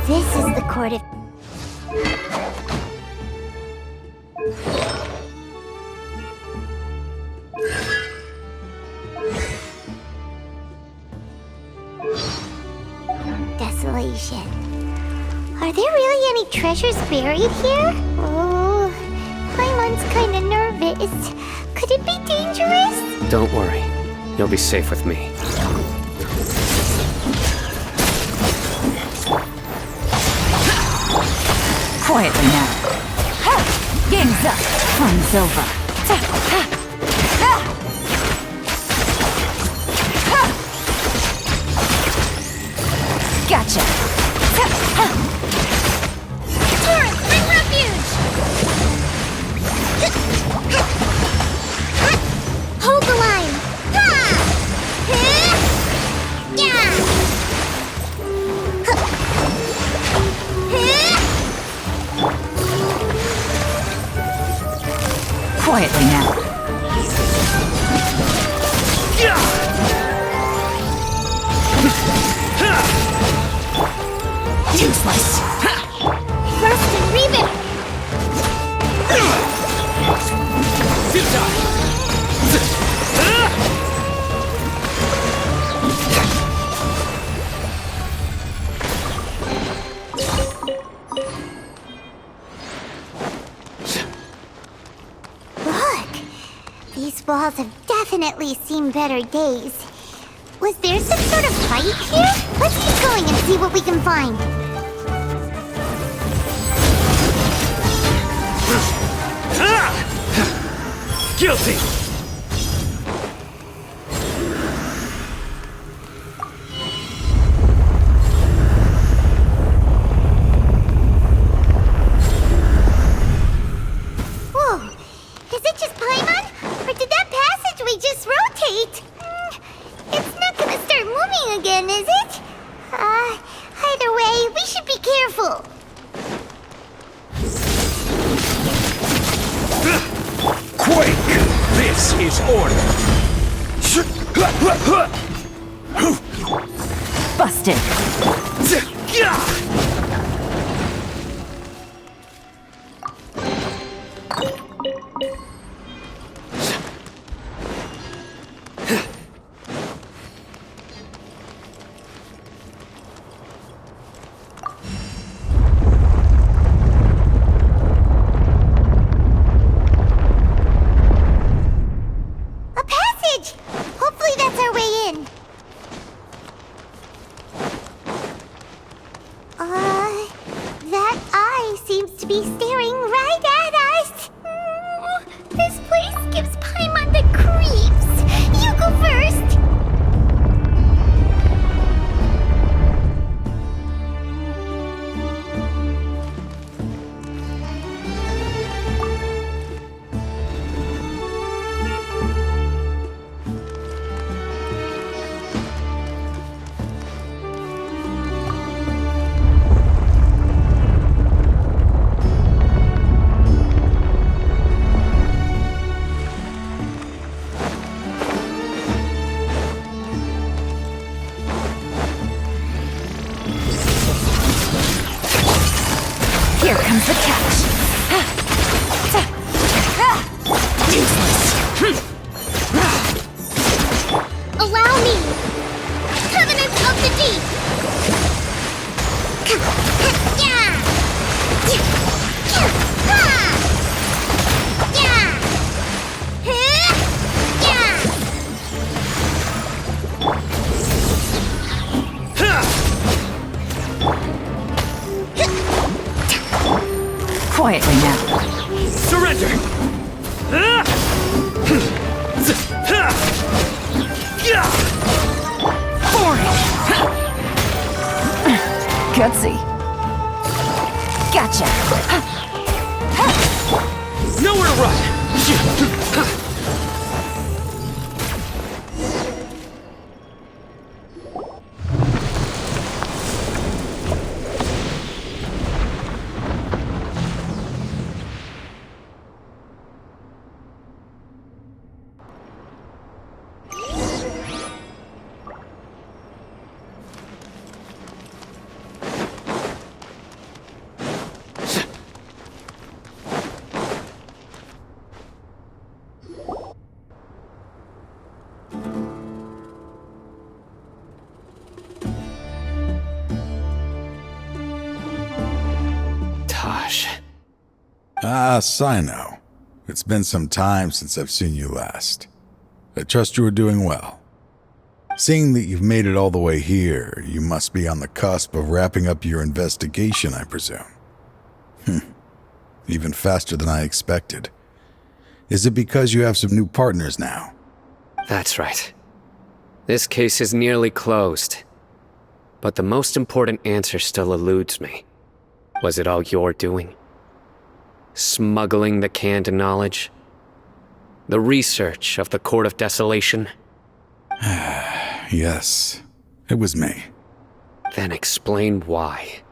This is the court of... desolation. Are there really any treasures buried here? Oh, Paimon's kinda nervous. Could it be dangerous? Don't worry. You'll be safe with me. Quietly now. Game's up. Fun's over. Gotcha. Torrent, bring refuge! Hold the line! Quietly now. Useless. Burst and reboot! Look! These walls have definitely seen better days. Was there some sort of fight here? Let's keep going and see what we can find. Guilty! Whoa! Is it just Paimon? Or did that passageway just rotate? It's not gonna start moving again, is it? Either way, we should be careful. Quake! This is order! Busted. A passage! Hopefully that's our way in. That eye seems to be staring right at us. This place gives Paimon the creeps. You go first. Here comes the catch. Useless. Allow me. Covenant of the Deep. Quietly now. Surrender! Boring. Gutsy. Gotcha. Nowhere to run! Ah, Cyno. It's been some time since I've seen you last. I trust you are doing well. Seeing that you've made it all the way here, you must be on the cusp of wrapping up your investigation, I presume. Even faster than I expected. Is it because you have some new partners now? That's right. This case is nearly closed. But the most important answer still eludes me. Was it all your doing? Smuggling the canned knowledge? The research of the Court of Desolation? Yes, it was me. Then explain why.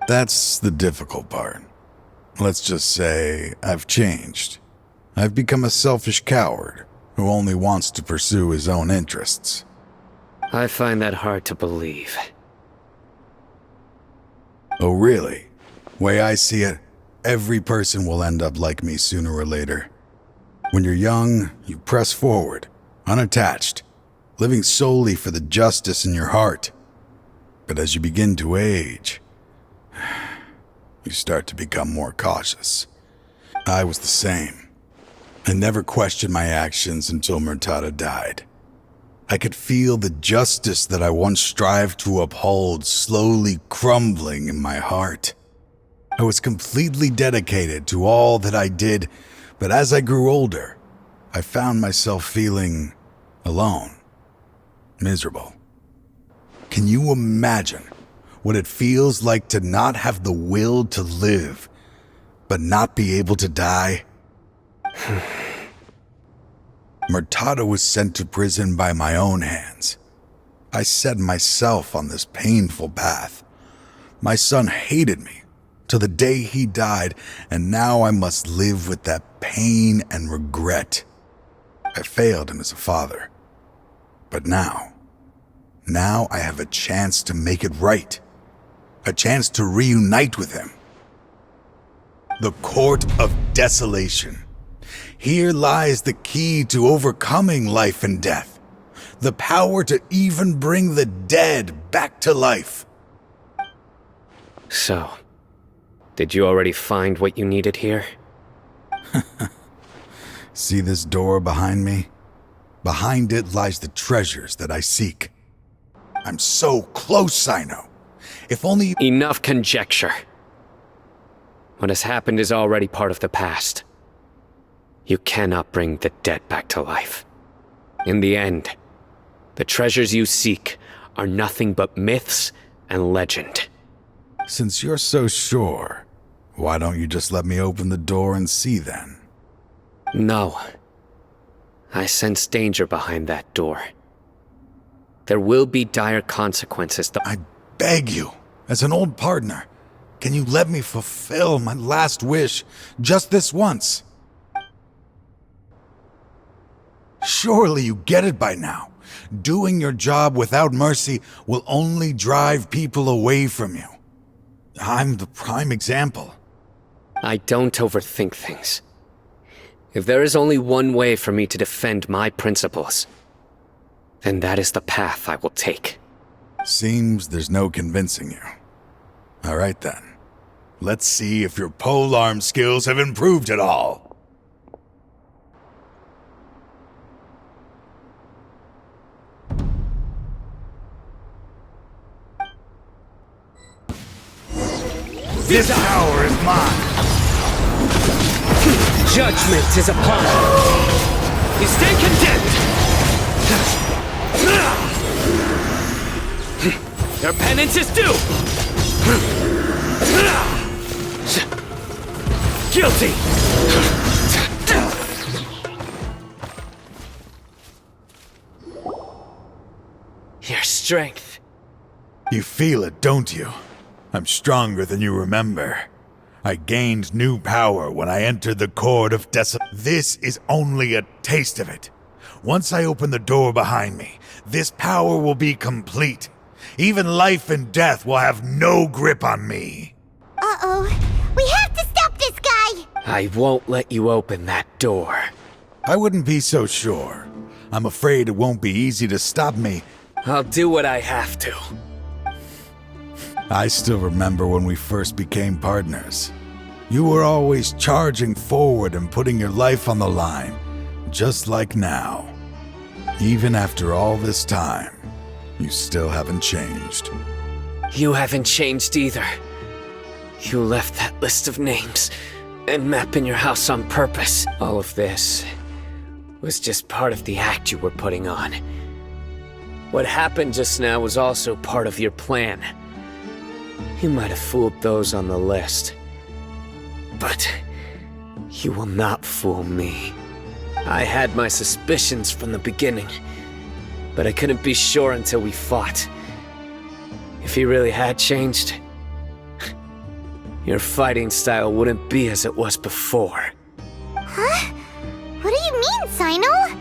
That's the difficult part. Let's just say I've changed. I've become a selfish coward who only wants to pursue his own interests. I find that hard to believe. Oh, really? Way I see it, every person will end up like me sooner or later. When you're young, you press forward, unattached, living solely for the justice in your heart. But as you begin to age, you start to become more cautious. I was the same. I never questioned my actions until Murtada died. I could feel the justice that I once strived to uphold slowly crumbling in my heart. I was completely dedicated to all that I did, but as I grew older, I found myself feeling alone, miserable. Can you imagine what it feels like to not have the will to live, but not be able to die? Murtada was sent to prison by my own hands. I set myself on this painful path. My son hated me till the day he died, and now I must live with that pain and regret. I failed him as a father. But now I have a chance to make it right. A chance to reunite with him. The Court of Desolation. Here lies the key to overcoming life and death. The power to even bring the dead back to life. So, did you already find what you needed here? See this door behind me? Behind it lies the treasures that I seek. I'm so close, Cyno. If only... Enough conjecture. What has happened is already part of the past. You cannot bring the dead back to life. In the end, the treasures you seek are nothing but myths and legend. Since you're so sure, why don't you just let me open the door and see then? No. I sense danger behind that door. There will be dire consequences. I beg you, as an old partner, can you let me fulfill my last wish just this once? Surely you get it by now. Doing your job without mercy will only drive people away from you. I'm the prime example. I don't overthink things. If there is only one way for me to defend my principles, then that is the path I will take. Seems there's no convincing you. All right then. Let's see if your polearm skills have improved at all. This power is mine! Judgment is upon you! You stand condemned! Your penance is due! Guilty! Your strength. You feel it, don't you? I'm stronger than you remember. I gained new power when I entered the Court of Desolation. This is only a taste of it. Once I open the door behind me, this power will be complete. Even life and death will have no grip on me. Uh-oh. We have to stop this guy! I won't let you open that door. I wouldn't be so sure. I'm afraid it won't be easy to stop me. I'll do what I have to. I still remember when we first became partners. You were always charging forward and putting your life on the line, just like now. Even after all this time, you still haven't changed. You haven't changed either. You left that list of names and map in your house on purpose. All of this was just part of the act you were putting on. What happened just now was also part of your plan. You might have fooled those on the list, but you will not fool me. I had my suspicions from the beginning, but I couldn't be sure until we fought. If he really had changed, your fighting style wouldn't be as it was before. Huh? What do you mean, Cyno?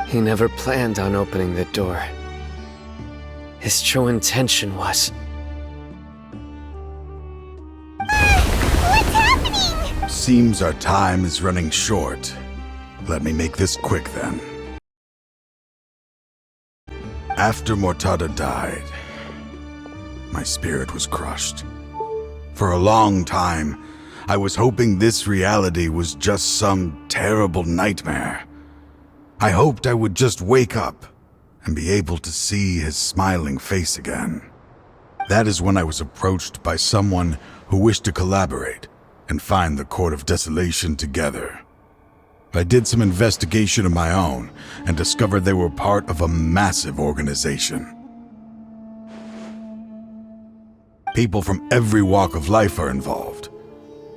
He never planned on opening the door. His true intention was... What's happening? Seems our time is running short. Let me make this quick then. After Mortada died, my spirit was crushed. For a long time, I was hoping this reality was just some terrible nightmare. I hoped I would just wake up and be able to see his smiling face again. That is when I was approached by someone who wished to collaborate and find the Court of Desolation together. I did some investigation of my own and discovered they were part of a massive organization. People from every walk of life are involved.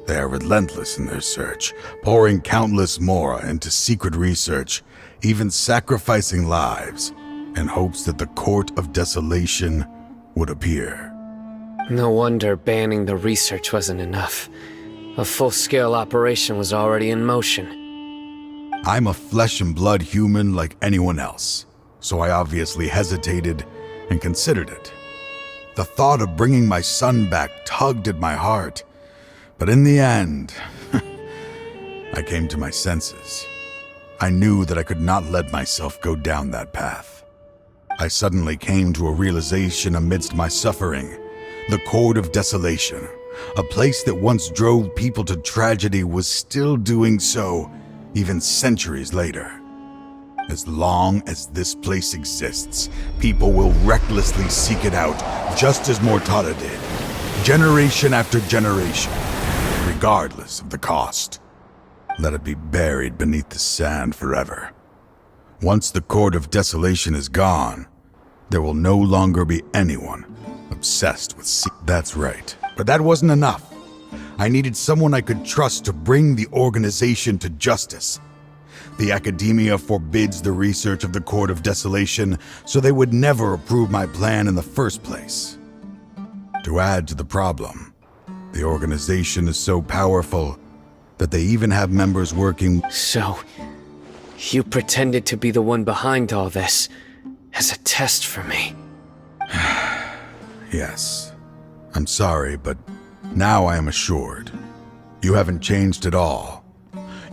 They are relentless in their search, pouring countless mora into secret research, even sacrificing lives in hopes that the Court of Desolation would appear. No wonder banning the research wasn't enough. A full-scale operation was already in motion. I'm a flesh and blood human like anyone else, so I obviously hesitated and considered it. The thought of bringing my son back tugged at my heart, but in the end, I came to my senses. I knew that I could not let myself go down that path. I suddenly came to a realization amidst my suffering. The Court of Desolation, a place that once drove people to tragedy, was still doing so even centuries later. As long as this place exists, people will recklessly seek it out, just as Mortada did, generation after generation, regardless of the cost. Let it be buried beneath the sand forever. Once the Court of Desolation is gone, there will no longer be anyone obsessed with That's right, but that wasn't enough. I needed someone I could trust to bring the organization to justice. The academia forbids the research of the Court of Desolation, so they would never approve my plan in the first place. To add to the problem, the organization is so powerful that they even have members working. So, you pretended to be the one behind all this, as a test for me. Yes. I'm sorry, but now I am assured. You haven't changed at all.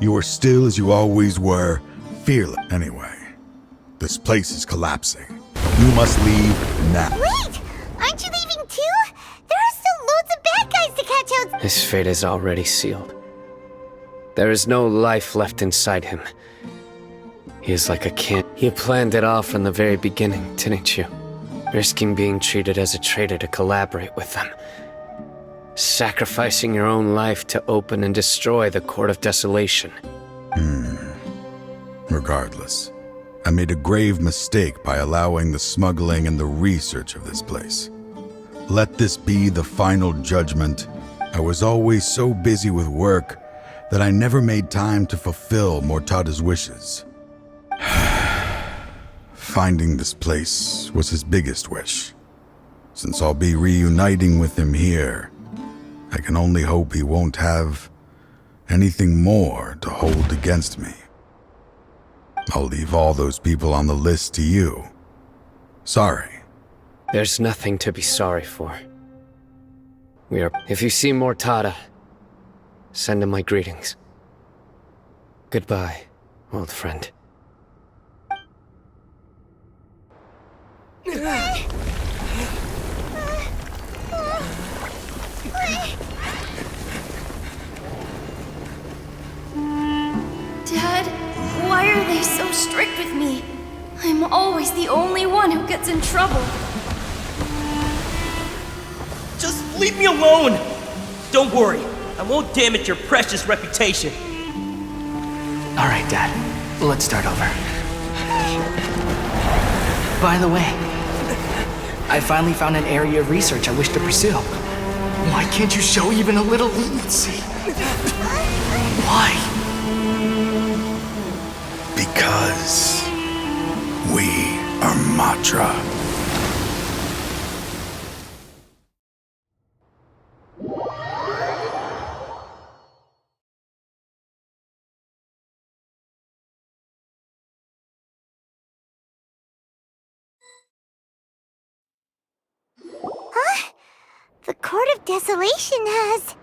You are still as you always were, fearless. Anyway, this place is collapsing. You must leave now. Wait! Aren't you leaving too? There are still loads of bad guys to catch out. His fate is already sealed. There is no life left inside him. He is like a kid. You planned it all from the very beginning, didn't you? Risking being treated as a traitor to collaborate with them. Sacrificing your own life to open and destroy the Court of Desolation. Regardless, I made a grave mistake by allowing the smuggling and the research of this place. Let this be the final judgment. I was always so busy with work that I never made time to fulfill Mortada's wishes. Finding this place was his biggest wish. Since I'll be reuniting with him here, I can only hope he won't have anything more to hold against me. I'll leave all those people on the list to you. Sorry. There's nothing to be sorry for. If you see Mortada, send him my greetings. Goodbye, old friend. they're so strict with me? I'm always the only one who gets in trouble. Just leave me alone! Don't worry, I won't damage your precious reputation. Alright, Dad. Let's start over. By the way, I finally found an area of research I wish to pursue. Why can't you show even a little leniency? Why? Because we are Matra. The Court of Desolation has...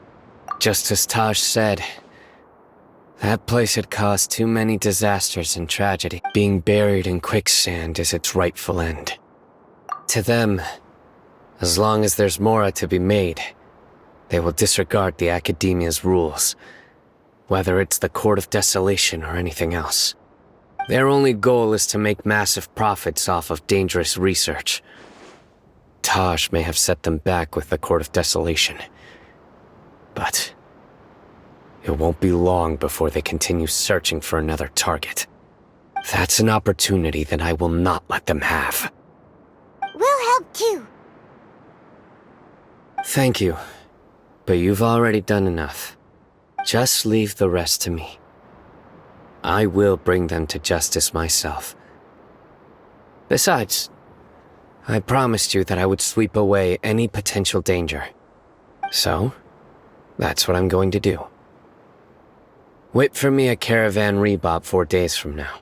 Just as Taj said, that place had caused too many disasters and tragedy. Being buried in quicksand is its rightful end. To them, as long as there's more to be made, they will disregard the Academia's rules, whether it's the Court of Desolation or anything else. Their only goal is to make massive profits off of dangerous research. Taj may have set them back with the Court of Desolation, but it won't be long before they continue searching for another target. That's an opportunity that I will not let them have. We'll help too. Thank you, but you've already done enough. Just leave the rest to me. I will bring them to justice myself. Besides, I promised you that I would sweep away any potential danger. So, that's what I'm going to do. Wait for me at Caravan Rebop 4 days from now.